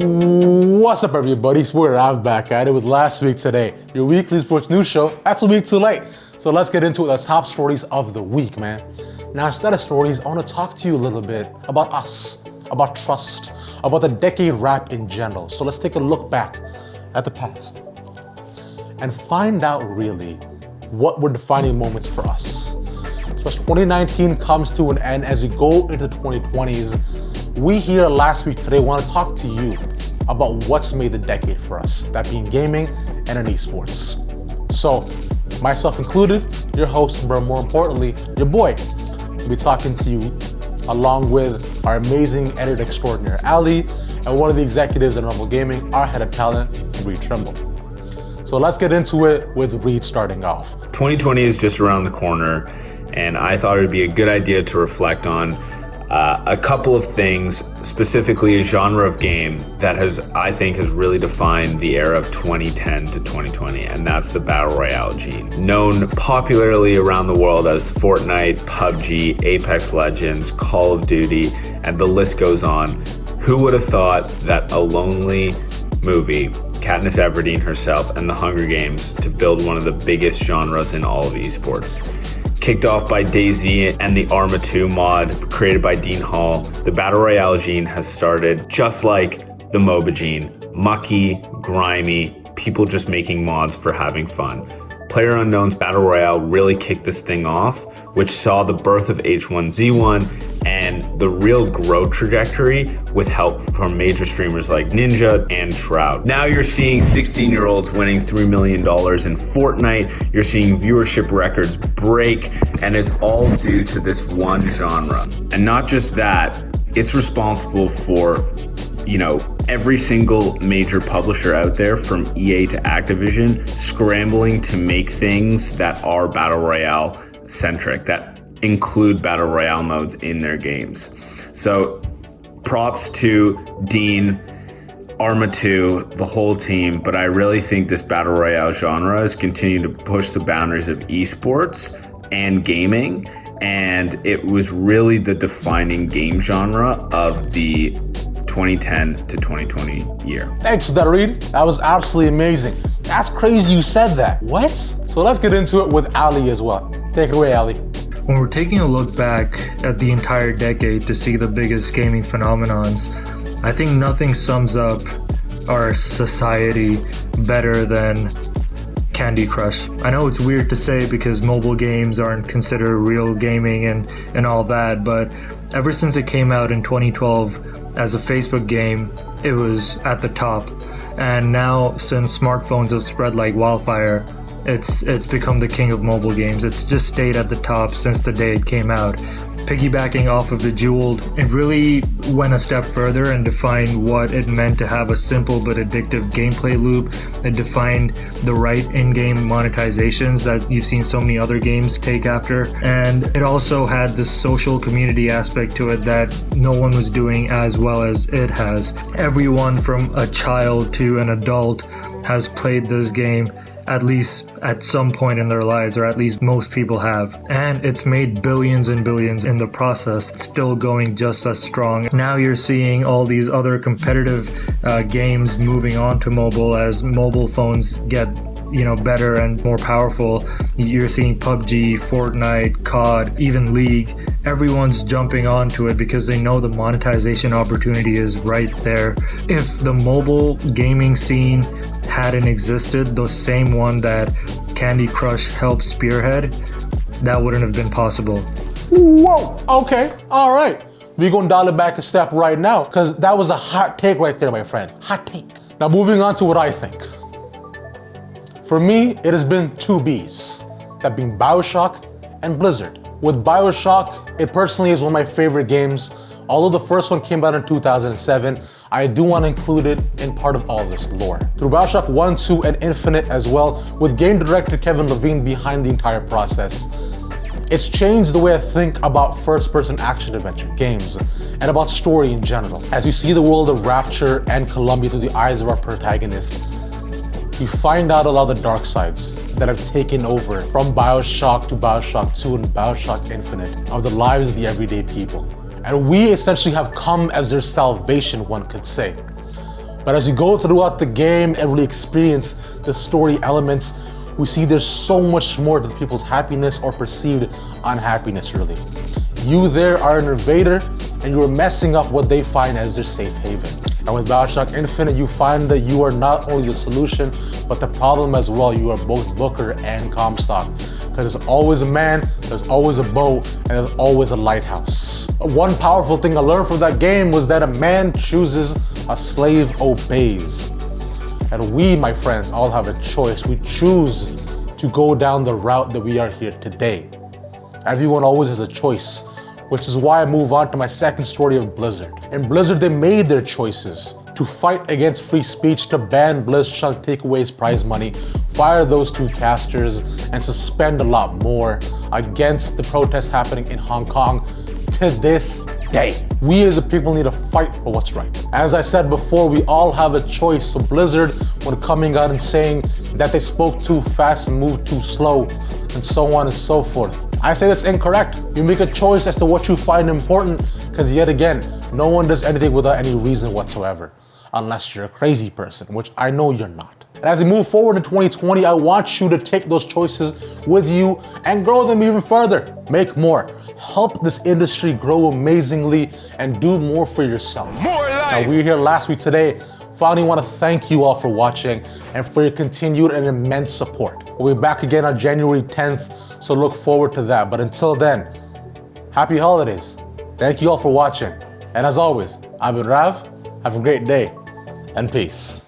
What's up, everybody? Spoiler, I'm back at it with last week today, your weekly sports news show. That's a week too late. So let's get into the top stories of the week, man. Now, instead of stories, I want to talk to you a little bit about us, about trust, about the decade rap in general. So let's take a look back at the past and find out really what were defining moments for us. So as 2019 comes to an end, as we go into the 2020s, we here last week today want to talk to you about what's made the decade for us, that being gaming and in esports. So, myself included, your host, but more importantly, your boy, will be talking to you along with our amazing editor extraordinaire, Ali, and one of the executives at Rumble Gaming, our head of talent, Reed Trimble. So let's get into it with Reed starting off. 2020 is just around the corner, and I thought it would be a good idea to reflect on a couple of things, specifically a genre of game that I think has really defined the era of 2010 to 2020, and that's the Battle Royale genre. Known popularly around the world as Fortnite, PUBG, Apex Legends, Call of Duty, and the list goes on. Who would have thought that a lonely movie, Katniss Everdeen herself, and the Hunger Games to build one of the biggest genres in all of esports? Kicked off by DayZ and the Arma 2 mod created by Dean Hall, the Battle Royale genre has started just like the MOBA genre. Mucky, grimy, people just making mods for having fun. PlayerUnknown's Battle Royale really kicked this thing off, which saw the birth of H1Z1 and the real growth trajectory with help from major streamers like Ninja and Shroud. Now you're seeing 16-year-olds winning $3 million in Fortnite, you're seeing viewership records break, and it's all due to this one genre. And not just that, it's responsible for every single major publisher out there from EA to Activision scrambling to make things that are Battle Royale centric, that include Battle Royale modes in their games. So props to Dean, Arma 2, the whole team, but I really think this Battle Royale genre is continuing to push the boundaries of esports and gaming, and it was really the defining game genre of the 2010 to 2020 year. Thanks for that, Reed. That was absolutely amazing. That's crazy you said that. What? So let's get into it with Ali as well. Take it away, Ali. When we're taking a look back at the entire decade to see the biggest gaming phenomenons, I think nothing sums up our society better than Candy Crush. I know it's weird to say because mobile games aren't considered real gaming and all that, but ever since it came out in 2012 as a Facebook game, it was at the top. And now, since smartphones have spread like wildfire, it's become the king of mobile games. It's just stayed at the top since the day it came out. Piggybacking off of the Jeweled, it really went a step further and defined what it meant to have a simple but addictive gameplay loop. It defined the right in-game monetizations that you've seen so many other games take after. And it also had this social community aspect to it that no one was doing as well as it has. Everyone from a child to an adult has played this game at least at some point in their lives, or at least most people have. And it's made billions and billions in the process. It's still going just as strong. Now you're seeing all these other competitive games moving on to mobile as mobile phones get better and more powerful. You're seeing PUBG, Fortnite, COD, even League. Everyone's jumping onto it because they know the monetization opportunity is right there. If the mobile gaming scene hadn't existed, the same one that Candy Crush helped spearhead, that wouldn't have been possible. Whoa, okay, all right. We're gonna dial it back a step right now, because that was a hot take right there, my friend. Hot take. Now moving on to what I think. For me, it has been two Bs, that being BioShock and Blizzard. With BioShock, it personally is one of my favorite games. Although the first one came out in 2007, I do want to include it in part of all this lore. Through BioShock 1, 2, and Infinite as well, with game director Kevin Levine behind the entire process, it's changed the way I think about first-person action-adventure games and about story in general. As we see the world of Rapture and Columbia through the eyes of our protagonist, we find out a lot of the dark sides that have taken over from BioShock to BioShock 2 and BioShock Infinite of the lives of the everyday people. And we essentially have come as their salvation, one could say. But as you go throughout the game and really experience the story elements, we see there's so much more to people's happiness or perceived unhappiness, really. You there are an invader, and you're messing up what they find as their safe haven. And with BioShock Infinite, you find that you are not only the solution, but the problem as well. You are both Booker and Comstock. Because there's always a man, there's always a boat, and there's always a lighthouse. One powerful thing I learned from that game was that a man chooses, a slave obeys. And we, my friends, all have a choice. We choose to go down the route that we are here today. Everyone always has a choice, which is why I move on to my second story of Blizzard. In Blizzard, they made their choices to fight against free speech, to ban BlizzChunk, take away his prize money, fire those two casters, and suspend a lot more against the protests happening in Hong Kong to this day. We as a people need to fight for what's right. As I said before, we all have a choice. So Blizzard, when coming out and saying that they spoke too fast and moved too slow, and so on and so forth, I say that's incorrect. You make a choice as to what you find important, because yet again, no one does anything without any reason whatsoever, unless you're a crazy person, which I know you're not. And as we move forward in 2020, I want you to take those choices with you and grow them even further. Make more. Help this industry grow amazingly and do more for yourself. Now, we were here last week. Today, finally want to thank you all for watching and for your continued and immense support. We'll be back again on January 10th, so look forward to that. But until then, happy holidays. Thank you all for watching. And as always, I've been Rav. Have a great day and peace.